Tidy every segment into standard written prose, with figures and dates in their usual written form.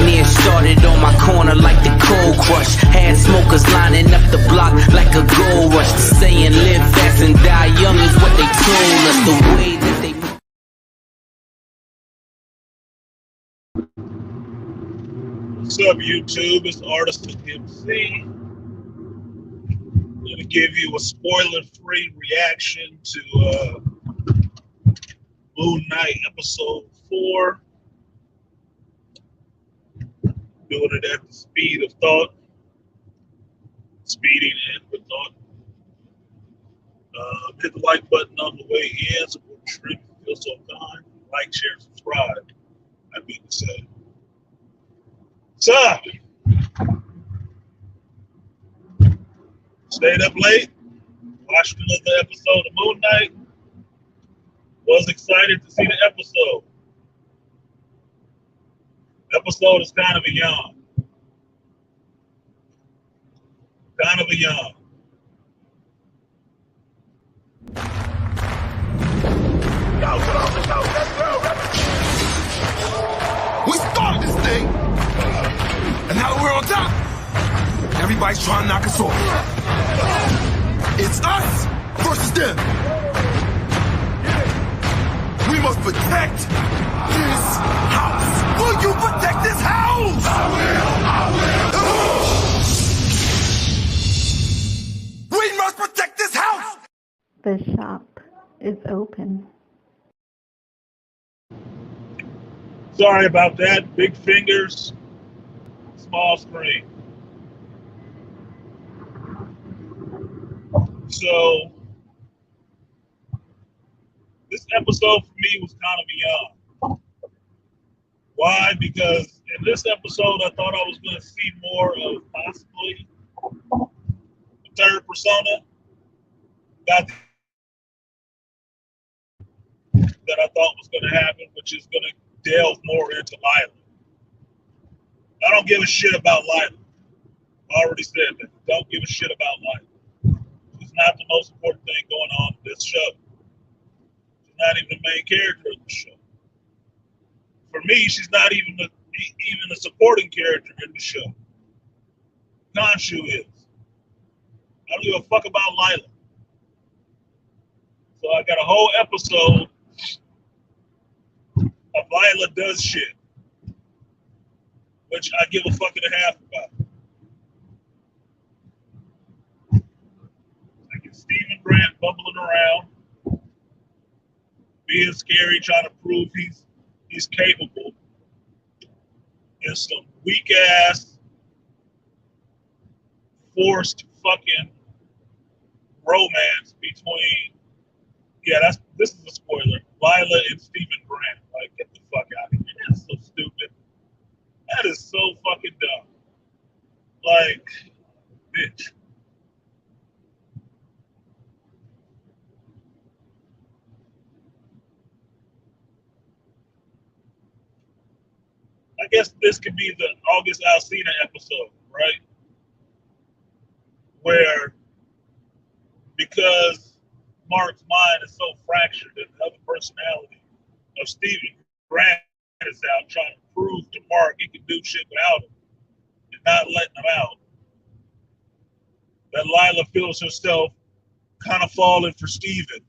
pioneer started on my corner like the cold crush. Had smokers lining up the block like a gold rush. Saying live fast and die young is what they told us. The way that they... What's up, YouTube? It's ArtisanMc. I'm going to give you a spoiler-free reaction to MoonKnight episode 4. Doing it at the speed of thought. Speeding in with thought. Hit the like button on the way in. Support the stream if you feel so kind. Like, share, subscribe. I mean to say. So, stayed up late, watched another episode of MoonKnight. Was excited to see the episode. Episode is kind of a yawn. Kind of a yawn. We started this thing, and now we're on top. Everybody's trying to knock us off. It's us versus them. We must protect this house. Will you protect this house? I will. We must protect this house. The shop is open. Sorry about that. Big fingers, small screen. So, this episode for me was kind of beyond. Why? Because in this episode, I thought I was going to see more of possibly the third persona. That I thought was going to happen, which is going to delve more into Lila. I don't give a shit about Lila. I already said that. Don't give a shit about Lila. She's not the most important thing going on in this show. She's not even the main character of the show. For me, she's not even a supporting character in the show. Khonshu is. I don't give a fuck about Lila. So I got a whole episode of Lila does shit, which I give a fuck and a half about. I get Stephen Grant bumbling around, being scary, trying to prove he's capable, and some weak ass, forced fucking romance between. Yeah, this is a spoiler. Lila and Stephen Grant. Like, get the fuck out of here. That's so stupid. That is so fucking dumb. Like, bitch. I guess this could be the August Alsina episode, right? Where, because Mark's mind is so fractured and the other personality of Stephen Grant is out trying to prove to Mark he can do shit without him and not letting him out, that Lila feels herself kind of falling for Stephen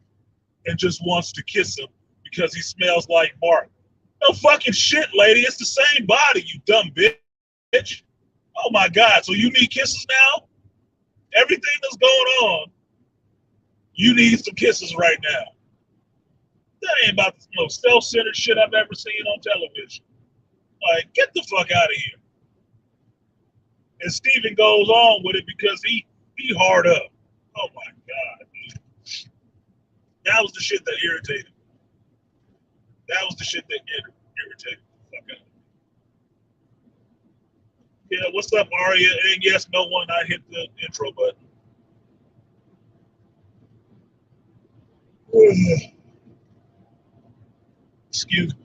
and just wants to kiss him because he smells like Mark. No fucking shit, lady. It's the same body, you dumb bitch. Oh my God. So you need kisses now? Everything that's going on, you need some kisses right now. That ain't about the most self-centered shit I've ever seen on television. Like, get the fuck out of here. And Steven goes on with it because he hard up. Oh my God, dude. That was the shit that irritated me. That was the shit that irritated the fuck out of me. Yeah, what's up, Aria? And yes, no one, I hit the intro button. Excuse me.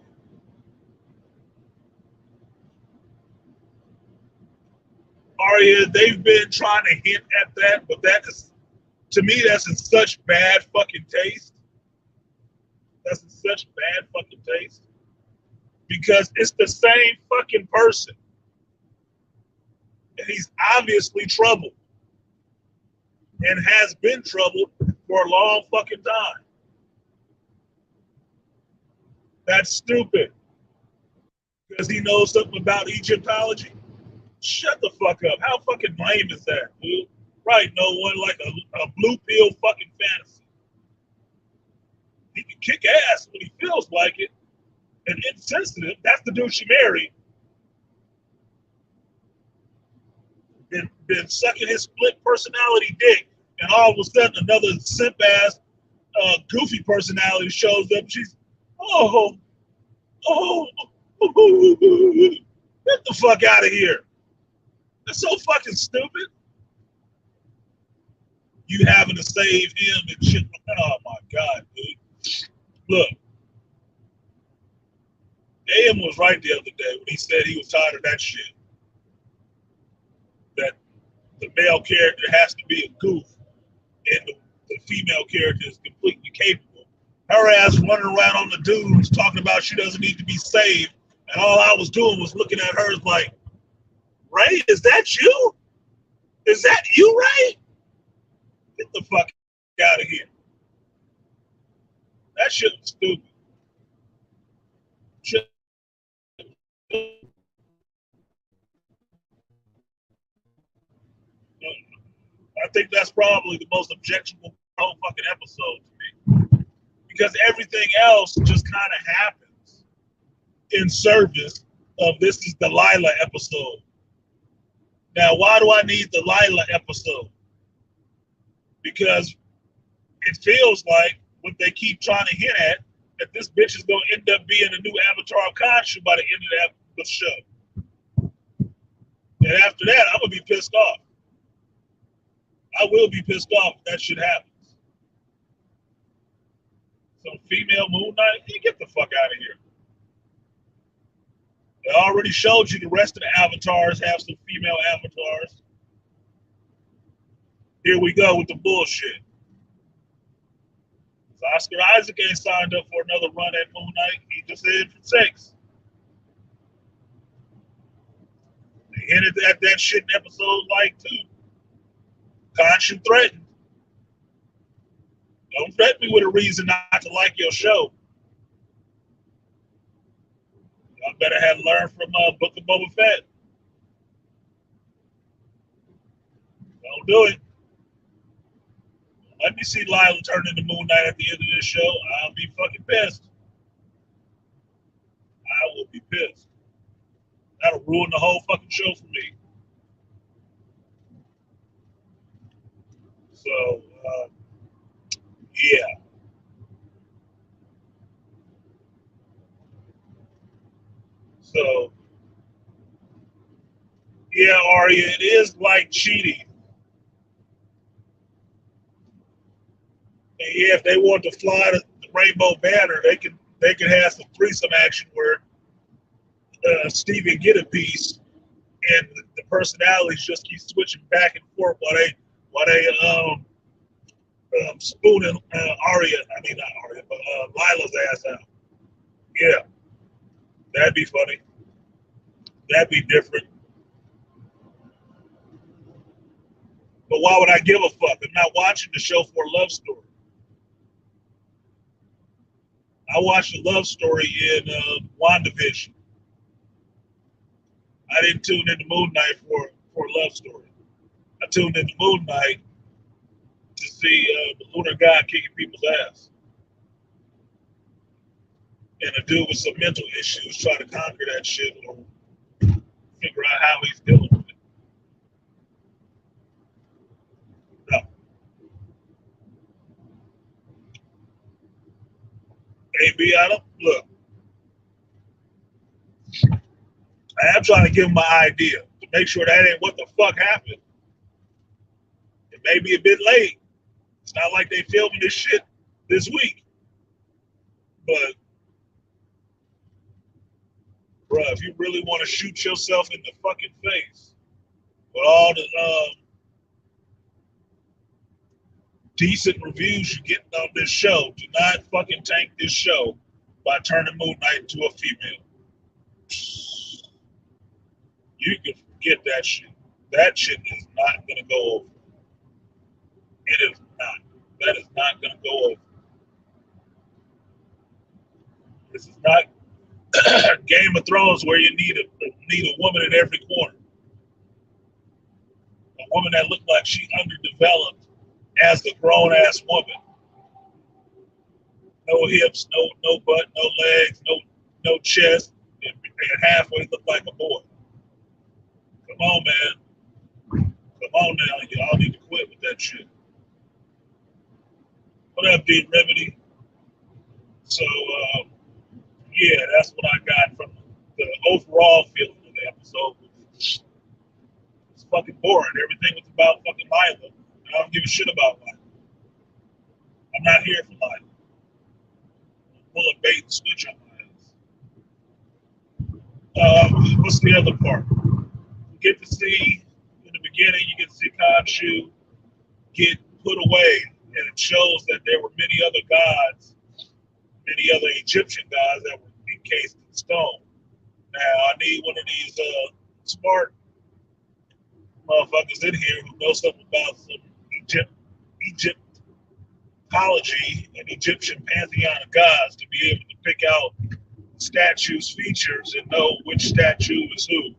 Aria, they've been trying to hint at that, but that is, to me, that's in such bad fucking taste. That's in such bad fucking taste. Because it's the same fucking person. He's obviously troubled and has been troubled for a long fucking time. That's stupid. Because he knows something about Egyptology? Shut the fuck up. How fucking lame is that, dude? Right, no one like a blue pill fucking fantasy. He can kick ass when he feels like it. And insensitive, that's the dude she married. Been sucking his split personality dick, and all of a sudden another simp ass goofy personality shows up. She's oh, get the fuck out of here. That's so fucking stupid. You having to save him and shit. Oh my god, dude. Look, AM was right the other day when he said he was tired of that shit. That the male character has to be a goof and the female character is completely capable. Her ass running around on the dudes talking about she doesn't need to be saved, and all I was doing was looking at her like, Ray, is that you? Is that you, Ray? Get the fuck out of here. That shit was stupid. Shit. I think that's probably the most objectionable whole fucking episode to me. Because everything else just kind of happens in service of this is the Lila episode. Now, why do I need the Lila episode? Because it feels like what they keep trying to hint at, that this bitch is going to end up being a new avatar of Khonshu by the end of the show. And after that, I'm going to be pissed off. I will be pissed off if that shit happens. Some female MoonKnight, you get the fuck out of here. They already showed you the rest of the avatars have some female avatars. Here we go with the bullshit. So Oscar Isaac ain't signed up for another run at MoonKnight. He just did for 6. They hinted at that shit in episode like 2. Khonshu threatened. Don't threaten me with a reason not to like your show. Y'all better have learned from Book of Boba Fett. Don't do it. Let me see Lila turn into MoonKnight at the end of this show. I'll be fucking pissed. I will be pissed. That'll ruin the whole fucking show for me. So, yeah. So, yeah, Arya, it is like cheating. And yeah, if they want to fly the rainbow banner, they can have some threesome action where Steven get a piece, and the personalities just keep switching back and forth while they spooning Arya. I mean not Arya, but Lila's ass out. Yeah, that'd be funny. That'd be different. But why would I give a fuck? I'm not watching the show for a love story. I watched a love story in WandaVision. I didn't tune into MoonKnight for a love story. I tuned into MoonKnight to see the lunar god kicking people's ass. And a dude with some mental issues trying to conquer that shit or figure out how he's dealing with it. No. Hey, B, look. I am trying to give him my idea to make sure that ain't what the fuck happened. It may be a bit late. It's not like they filming this shit this week. But, bruh, if you really want to shoot yourself in the fucking face with all the decent reviews you're getting on this show, do not fucking tank this show by turning MoonKnight into a female. You can forget that shit. That shit is not gonna go over. It is not. That is not gonna go over. This is not Game of Thrones where you need a woman in every corner. A woman that looked like she underdeveloped as a grown ass woman. No hips, no butt, no legs, no chest, and halfway look like a boy. Come on, man. Come on now. Y'all need to quit with that shit. What up, D Remedy? So, yeah, that's what I got from the overall feeling of the episode. It's fucking boring. Everything was about fucking Lila. I don't give a shit about Lila. I'm not here for Lila. I'm full of bait and switch on my ass. What's the other part? You get to see, in the beginning, you get to see Khonshu get put away, and it shows that there were many other gods, many other Egyptian gods that were encased in stone. Now, I need one of these smart motherfuckers in here who know something about some Egyptology and Egyptian pantheon of gods to be able to pick out statues' features and know which statue is who.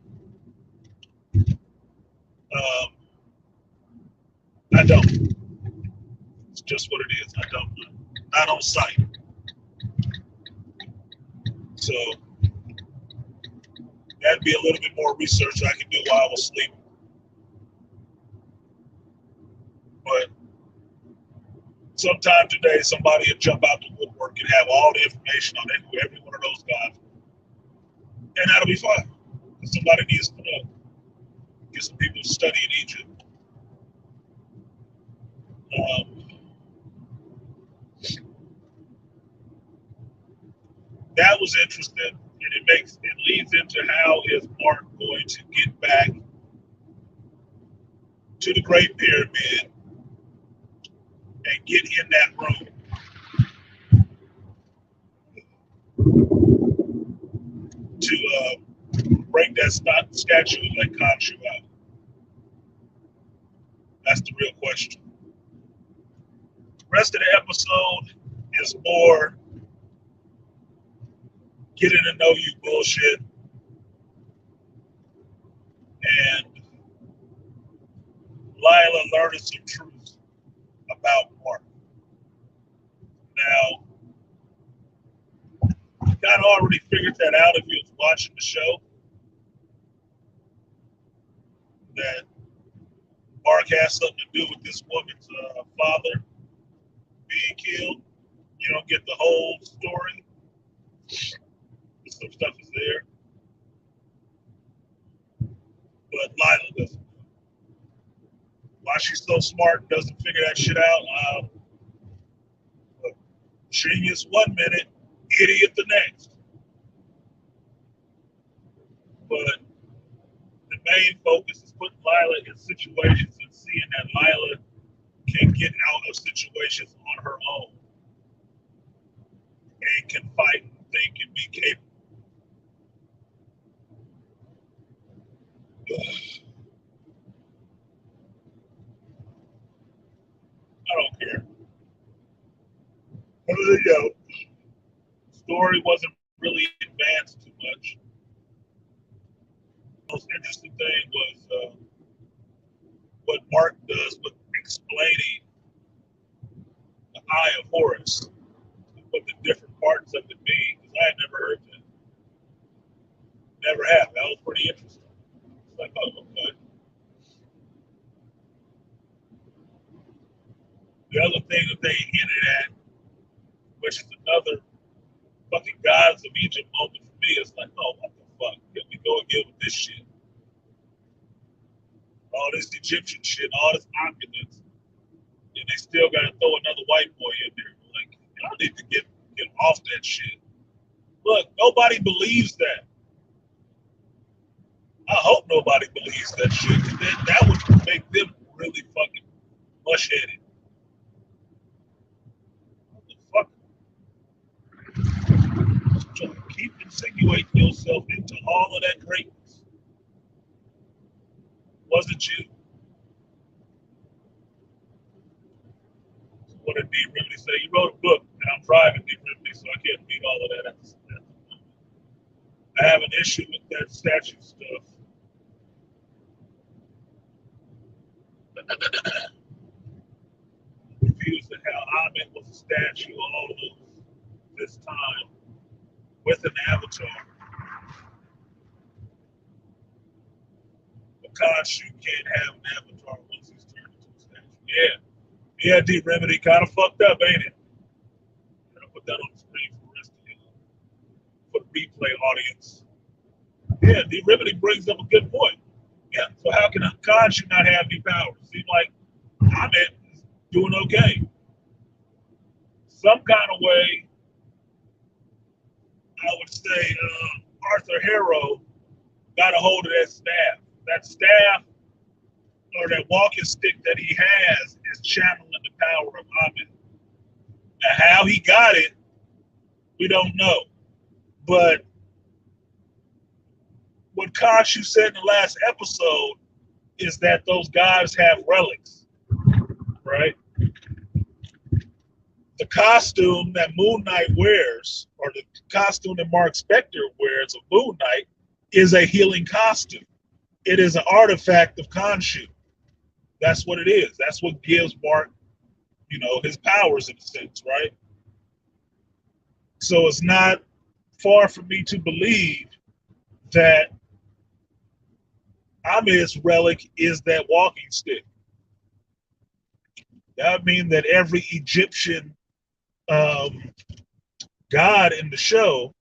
I don't. It's just what it is. I don't know. Not on site. So that'd be a little bit more research I could do while I was sleeping. But sometime today, somebody will jump out the woodwork and have all the information on every one of those guys. And that'll be fine. Somebody needs to know. Get some people to study in Egypt. That was interesting, and it leads into how is Mark going to get back to the Great Pyramid and get in that room to break that statue and let Khonshu out. That's the real question. The rest of the episode is more getting to know you bullshit and Lila learning some truth about Mark. Now, you kind of already figured that out if you was watching the show, that Mark has something to do with this woman's father being killed. You don't get the whole story. Some stuff is there. But Lila doesn't. Why she's so smart, doesn't figure that shit out. Genius one minute, idiot the next. But the main focus is putting Lila in situations and seeing that Lila can get out of situations on her own and can fight and think and be capable. I don't care. Story wasn't really advanced too much. The most interesting thing was what Mark does with explaining the Eye of Horus, what the different parts of it mean, because I had never heard that. Never have. That was pretty interesting. It's like, oh, okay. The other thing that they hinted at, which is another fucking gods of Egypt moment for me, is like, oh, what the fuck? Here we go again with this shit. All this Egyptian shit, all this opulence, and they still got to throw another white boy in there. Like, y'all need to get off that shit. Look, nobody believes that. I hope nobody believes that shit. That would make them really fucking mush-headed. What the fuck? Just keep insinuating yourself into all of that greatness. wasn't you? What did D. Remedy say? You wrote a book, and I'm driving D. Remedy, so I can't read all of that at the moment. I have an issue with that statue stuff. Confused at how Ahmed was a statue all of this time with an avatar. But Khonshu can't have an avatar once he's turned into a statue. Yeah, D. Remedy kind of fucked up, ain't it? I'll put that on the screen for the rest of you, for the replay audience. Yeah, D. Remedy brings up a good point. Yeah, so how can Khonshu not have any powers? Seems like Ahmed is doing okay. Some kind of way, I would say Arthur Harrow got a hold of that staff. That staff or that walking stick that he has is channeling the power of Ahmed. Now, how he got it, we don't know. But what Khonshu said in the last episode is that those guys have relics, right? The costume that MoonKnight wears, or the costume that Mark Spector wears of MoonKnight, is a healing costume. It is an artifact of Khonshu. That's what it is. That's what gives Mark, his powers in a sense, right? So it's not far from me to believe that Ahmed's relic is that walking stick. That would mean that every Egyptian god in the show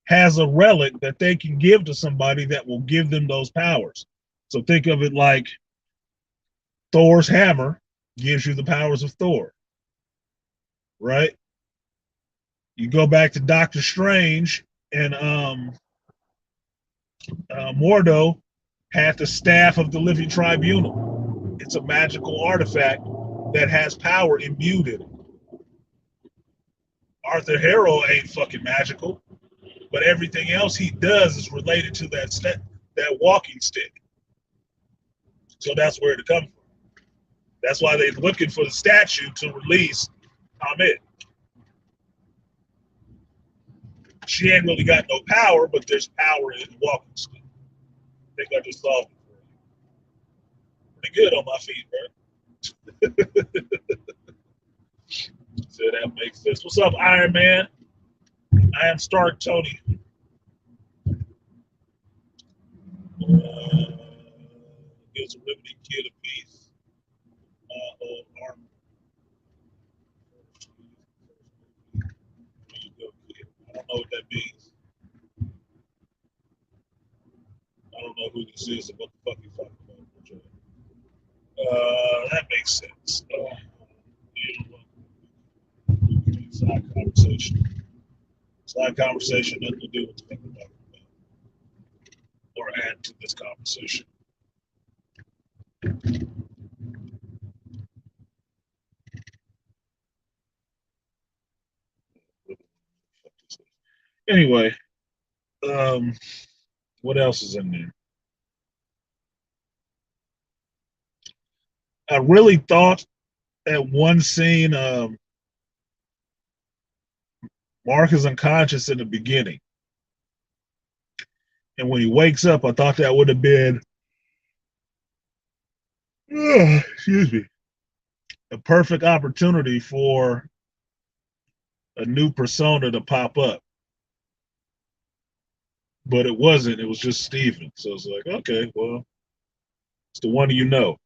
has a relic that they can give to somebody that will give them those powers. So think of it like Thor's hammer gives you the powers of Thor, right? You go back to Doctor Strange, and Mordo had the staff of the Living Tribunal. It's a magical artifact that has power imbued in it. Arthur Harrow ain't fucking magical, but everything else he does is related to that walking stick. So that's where it comes from. That's why they're looking for the statue to release Ahmed. She ain't really got no power, but there's power in the walking stick. I think I just solved it for you. Pretty good on my feet, bro. So that makes sense. What's up, Iron Man? I am Stark Tony. Gives a Remedy kid a piece of armor. I don't know what that means. I don't know who this is and what the fuck he's talking about. That makes sense. Side conversation. Side conversation, nothing to do with the thing we're talking about. Or add to this conversation. Anyway, what else is in there? I really thought at one scene, Mark is unconscious in the beginning. And when he wakes up, I thought that would have been, excuse me, a perfect opportunity for a new persona to pop up. But it wasn't. It was just Steven. So it's like, okay, well, it's the one you know.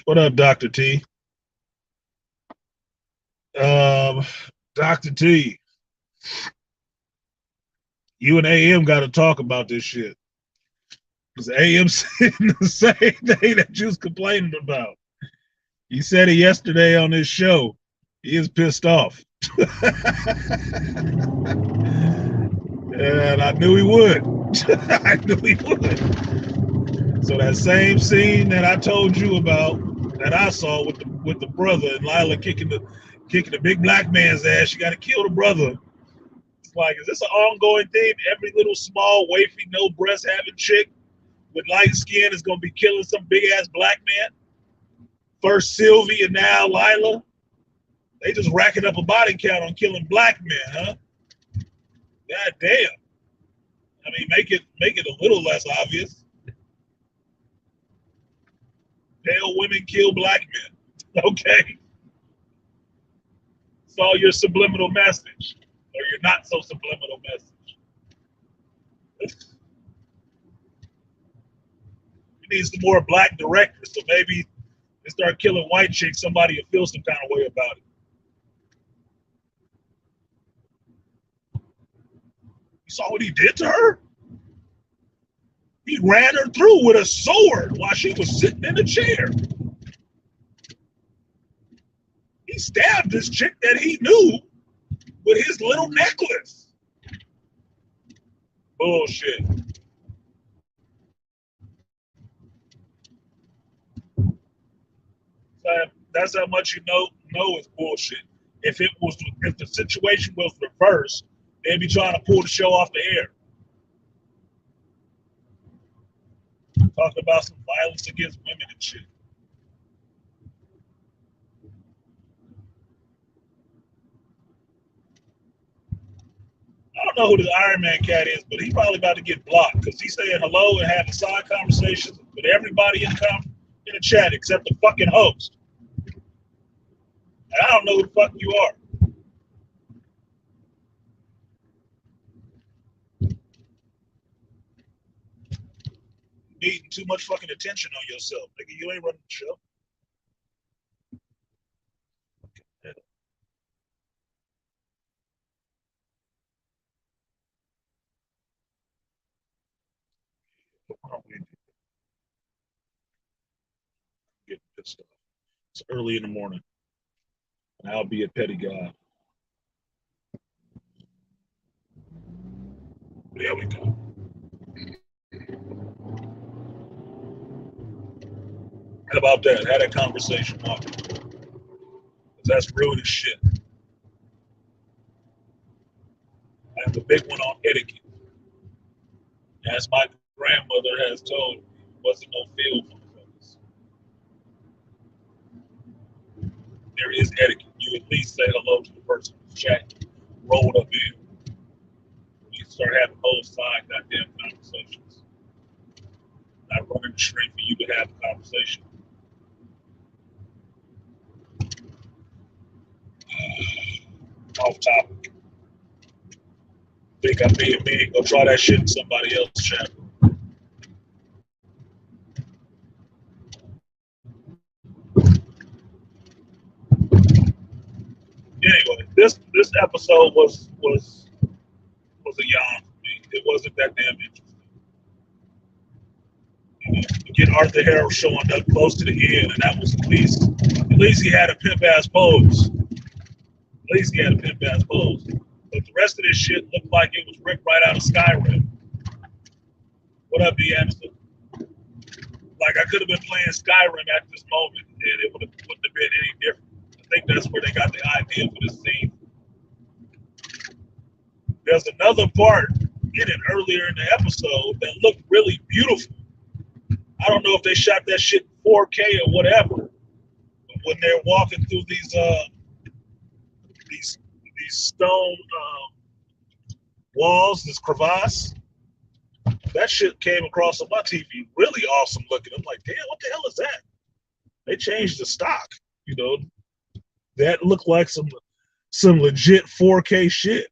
What up, Dr. T? Dr. T, you and AM got to talk about this shit. Because AM said the same thing that you was complaining about. He said it yesterday on his show. He is pissed off. And I knew he would. I knew he would. So that same scene that I told you about, that I saw with the brother and Lila kicking the big black man's ass, you got to kill the brother. It's like, is this an ongoing thing? Every little small wafy, no breast having chick with light skin is gonna be killing some big ass black man. First Sylvie and now Lila. They just racking up a body count on killing black men, huh? God damn. I mean, make it a little less obvious. Pale women kill black men. Okay. It's all your subliminal message, or your not so subliminal message. We need some more black directors, so maybe they start killing white chicks, somebody will feel some kind of way about it. You saw what he did to her? He ran her through with a sword while she was sitting in a chair. He stabbed this chick that he knew with his little necklace. Bullshit. That's how much you know it's bullshit. If the situation was reversed, they'd be trying to pull the show off the air. Talking about some violence against women and shit. I don't know who this Iron Man cat is, but he's probably about to get blocked because he's saying hello and having side conversations with everybody in the chat except the fucking host. And I don't know who the fuck you are. Needing too much fucking attention on yourself, nigga. You ain't running the show. Getting pissed off. It's early in the morning, and I'll be a petty guy. There we go. How about that? Had that conversation, Mark. That's rude as shit. I have a big one on etiquette. As my grandmother has told me, wasn't no feel for the fellas. There is etiquette. You at least say hello to the person who's chatting, rolled up in. You start having whole side goddamn conversations. Not running the street for you to have a conversation. Off topic. Think I'm being big. Go try that shit in somebody else's chat. Anyway, this episode was a yawn for me. It wasn't that damn interesting. You get Arthur Harrow showing up close to the end, and that was at least he had a pimp ass pose. At least he had a pimp ass pose. But the rest of this shit looked like it was ripped right out of Skyrim. What up, D. Anderson? Like I could have been playing Skyrim at this moment, and it wouldn't have been any different. I think that's where they got the idea for this scene. There's another part in it earlier in the episode that looked really beautiful. I don't know if they shot that shit 4K or whatever, but when they're walking through these stone walls, this crevasse, that shit came across on my TV really awesome looking. I'm like, damn, what the hell is that? They changed the stock, you know. That looked like some legit 4K shit.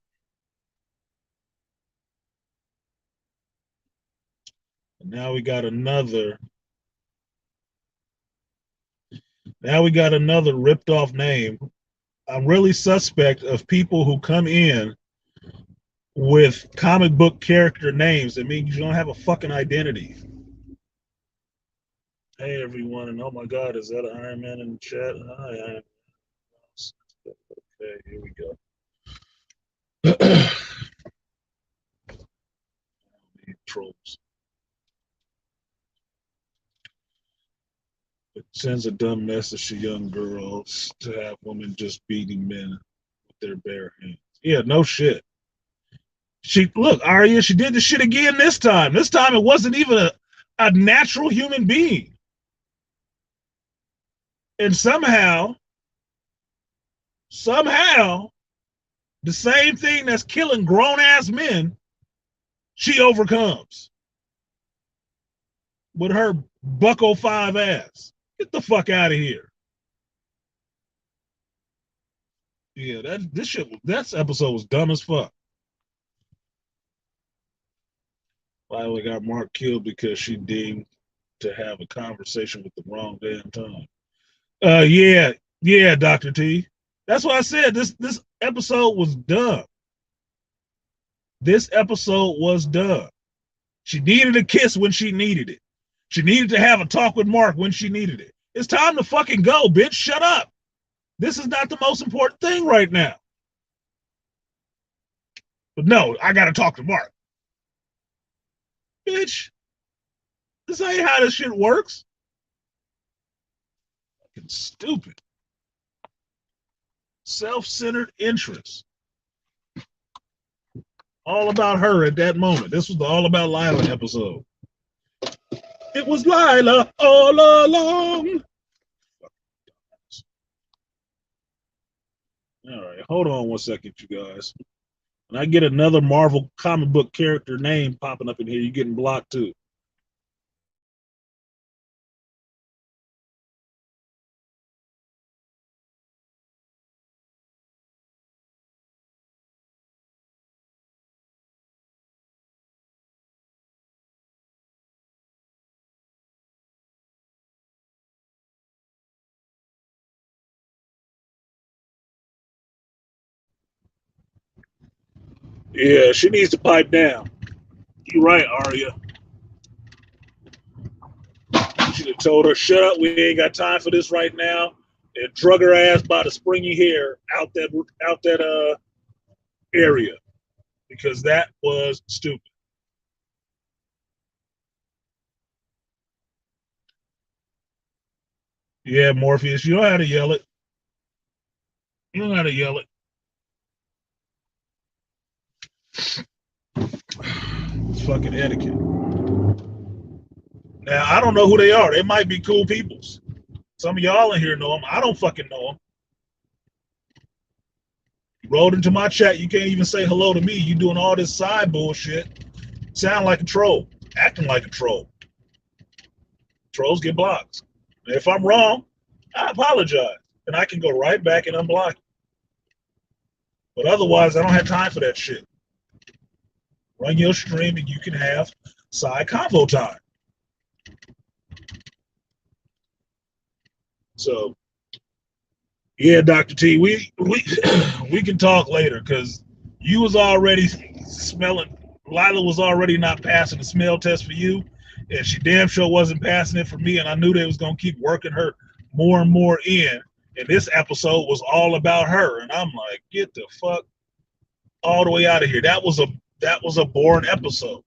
And now we got another ripped off name. I'm really suspect of people who come in with comic book character names. That means you don't have a fucking identity. Hey everyone, and oh my God, is that an Iron Man in the chat? Hi, Iron Man. Okay, here we go. Trolls. It sends a dumb message to young girls to have women just beating men with their bare hands. Yeah, no shit. Look, Arya, she did the shit again this time. This time it wasn't even a natural human being. And somehow, the same thing that's killing grown-ass men, she overcomes with her bucko 5 ass. Get the fuck out of here. Yeah, that episode was dumb as fuck. Lila got Mark killed because she deemed to have a conversation with the wrong damn time. Yeah, Dr. T. That's why I said this episode was dumb. This episode was dumb. She needed a kiss when she needed it. She needed to have a talk with Mark when she needed it. It's time to fucking go, bitch. Shut up. This is not the most important thing right now. But no, I gotta talk to Mark. Bitch, this ain't how this shit works. Fucking stupid. Self-centered interest. All about her at that moment. This was the All About Lila episode. It was Lila all along. All right, hold on one second, you guys. When I get another Marvel comic book character name popping up in here, you're getting blocked too. Yeah, she needs to pipe down. You're right, Arya. Should have told her, shut up, we ain't got time for this right now, and drug her ass by the springy hair out that area, because that was stupid. Yeah, Morpheus, you know how to yell it. You know how to yell it. It's fucking etiquette. Now, I don't know who they are. They might be cool peoples. Some of y'all in here know them. I don't fucking know them. You rolled into my chat. You can't even say hello to me. You doing all this side bullshit. Sound like a troll. Acting like a troll. Trolls get blocked. And if I'm wrong, I apologize. And I can go right back and unblock you. But otherwise, I don't have time for that shit. Run your stream and you can have side convo time. So, yeah, Dr. T, we can talk later because you was already smelling. Lila was already not passing the smell test for you, and she damn sure wasn't passing it for me. And I knew they was gonna keep working her more and more in. And this episode was all about her, and I'm like, get the fuck all the way out of here. That was a boring episode.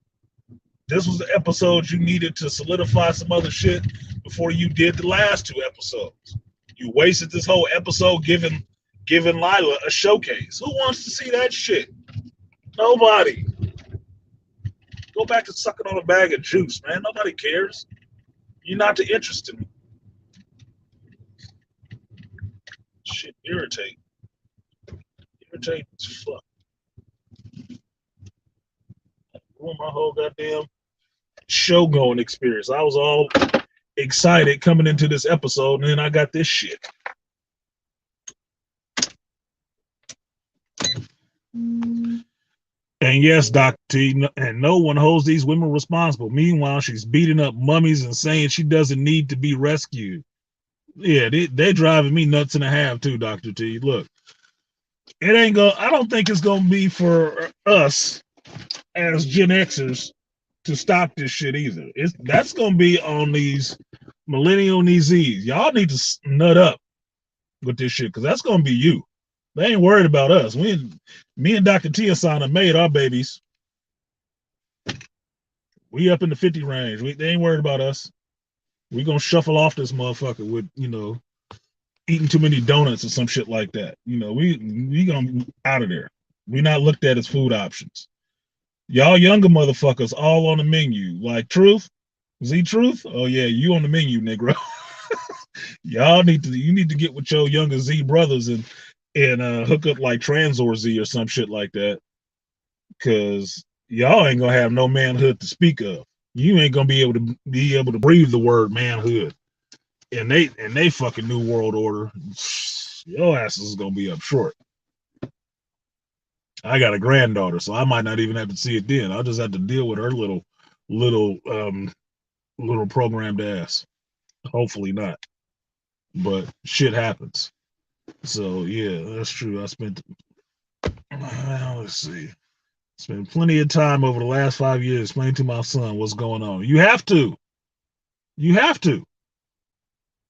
This was the episode you needed to solidify some other shit before you did the last 2 episodes. You wasted this whole episode giving Lila a showcase. Who wants to see that shit? Nobody. Go back to sucking on a bag of juice, man. Nobody cares. You're not the interest in me. Shit, irritating. Irritating as fuck. Ruined my whole goddamn show going experience. I was all excited coming into this episode, and then I got this shit. And yes, Dr. T, and no one holds these women responsible. Meanwhile, she's beating up mummies and saying she doesn't need to be rescued. Yeah, they're driving me nuts and a half too, Dr. T. Look, it ain't go. I don't think it's gonna be for us as Gen Xers to stop this shit either. That's gonna be on these millennial and these Z's. Y'all need to nut up with this shit because that's gonna be you. They ain't worried about us. Me and Dr. T Asana made our babies. We up in the 50 range. They ain't worried about us. We gonna shuffle off this motherfucker with, eating too many donuts or some shit like that. We gonna be out of there. We not looked at as food options. Y'all younger motherfuckers all on the menu. Like Truth, Z Truth? Oh yeah, you on the menu, Negro. You need to get with your younger Z brothers and hook up like Transor Z or some shit like that. Cause y'all ain't gonna have no manhood to speak of. You ain't gonna be able to breathe the word manhood. And they fucking new world order. Your ass is gonna be up short. I got a granddaughter, so I might not even have to see it then. I'll just have to deal with her little programmed ass. Hopefully not. But shit happens. So yeah, that's true. Let's see. Spent plenty of time over the last 5 years explaining to my son what's going on. You have to.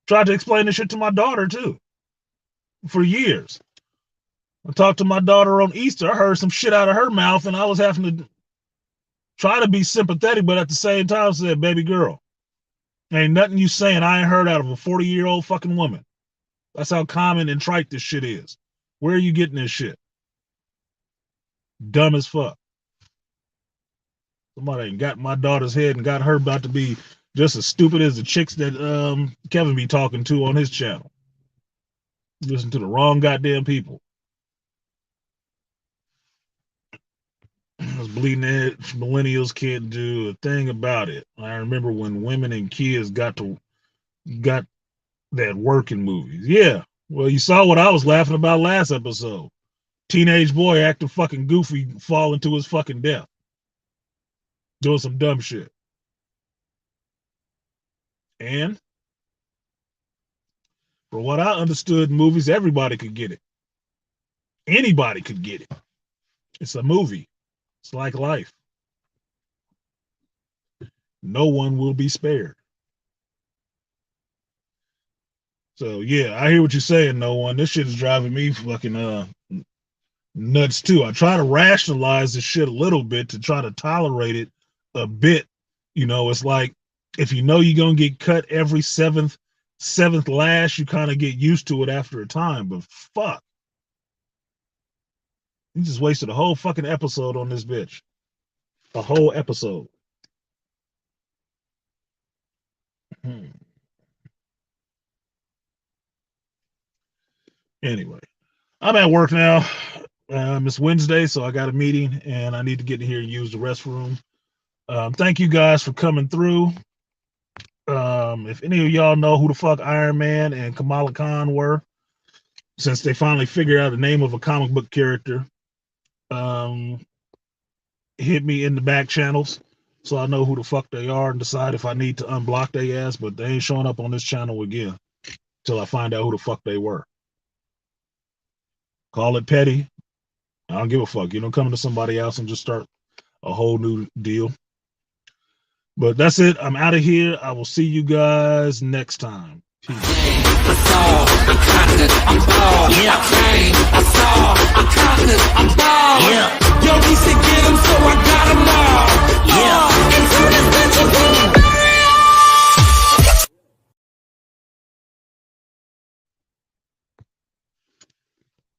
Tried to explain this shit to my daughter too. For years. I talked to my daughter on Easter. I heard some shit out of her mouth, and I was having to try to be sympathetic, but at the same time said, baby girl, ain't nothing you saying I ain't heard out of a 40-year-old fucking woman. That's how common and trite this shit is. Where are you getting this shit? Dumb as fuck. Somebody got my daughter's head and got her about to be just as stupid as the chicks that Kevin be talking to on his channel. Listen to the wrong goddamn people. Those bleeding edge millennials can't do a thing about it. I remember when women and kids got that work in movies. Yeah. Well, you saw what I was laughing about last episode. Teenage boy acting fucking goofy, falling to his fucking death. Doing some dumb shit. And for what I understood in movies, everybody could get it. Anybody could get it. It's a movie. It's like life. No one will be spared. So yeah, I hear what you're saying, no one. This shit is driving me fucking nuts too. I try to rationalize this shit a little bit to try to tolerate it a bit. You know, it's like if you know you're gonna get cut every seventh lash, you kind of get used to it after a time. But fuck. You just wasted a whole fucking episode on this bitch. A whole episode. Anyway, I'm at work now. It's Wednesday, so I got a meeting and I need to get in here and use the restroom. Thank you guys for coming through. If any of y'all know who the fuck Iron Man and Kamala Khan were, since they finally figured out the name of a comic book character, hit me in the back channels so I know who the fuck they are and decide if I need to unblock their ass, but they ain't showing up on this channel again till I find out who the fuck they were. Call it petty. I don't give a fuck. You don't come to somebody else and just start a whole new deal. But that's it. I'm out of here. I will see you guys next time. Peace. Yo, we should get 'em, so I got 'em all.